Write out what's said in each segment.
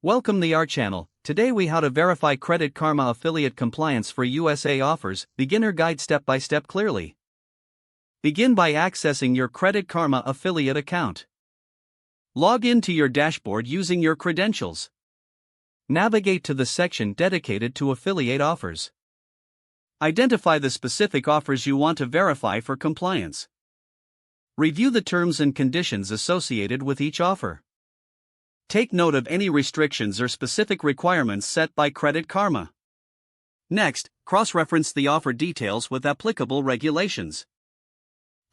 Welcome to our channel. Today we how to verify Credit Karma affiliate compliance for USA offers, beginner guide step-by-step clearly. Begin by accessing your Credit Karma affiliate account. Log into your dashboard using your credentials. Navigate to the section dedicated to affiliate offers. Identify the specific offers you want to verify for compliance. Review the terms and conditions associated with each offer. Take note of any restrictions or specific requirements set by Credit Karma. Next, cross-reference the offer details with applicable regulations.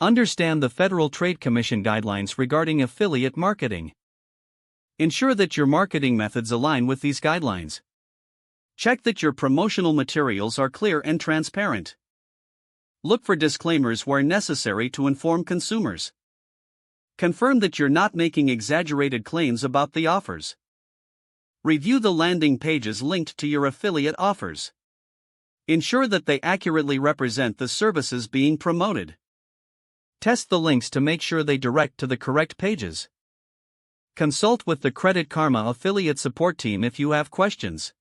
Understand the Federal Trade Commission guidelines regarding affiliate marketing. Ensure that your marketing methods align with these guidelines. Check that your promotional materials are clear and transparent. Look for disclaimers where necessary to inform consumers. Confirm that you're not making exaggerated claims about the offers. Review the landing pages linked to your affiliate offers. Ensure that they accurately represent the services being promoted. Test the links to make sure they direct to the correct pages. Consult with the Credit Karma affiliate support team if you have questions.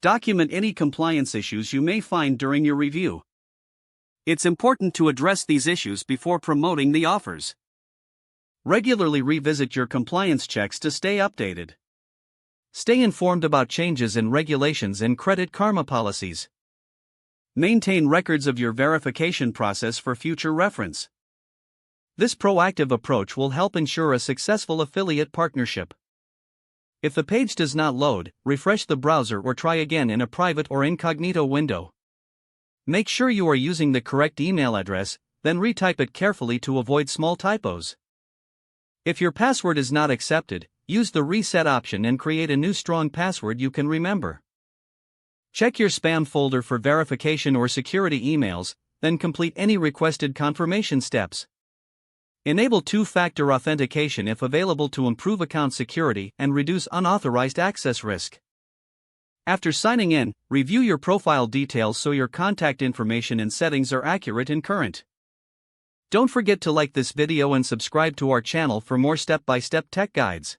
Document any compliance issues you may find during your review. It's important to address these issues before promoting the offers. Regularly revisit your compliance checks to stay updated. Stay informed about changes in regulations and Credit Karma policies. Maintain records of your verification process for future reference. This proactive approach will help ensure a successful affiliate partnership. If the page does not load, refresh the browser or try again in a private or incognito window. Make sure you are using the correct email address, then retype it carefully to avoid small typos. If your password is not accepted, use the reset option and create a new strong password you can remember. Check your spam folder for verification or security emails, then complete any requested confirmation steps. Enable two-factor authentication if available to improve account security and reduce unauthorized access risk. After signing in, review your profile details so your contact information and settings are accurate and current. Don't forget to like this video and subscribe to our channel for more step-by-step tech guides.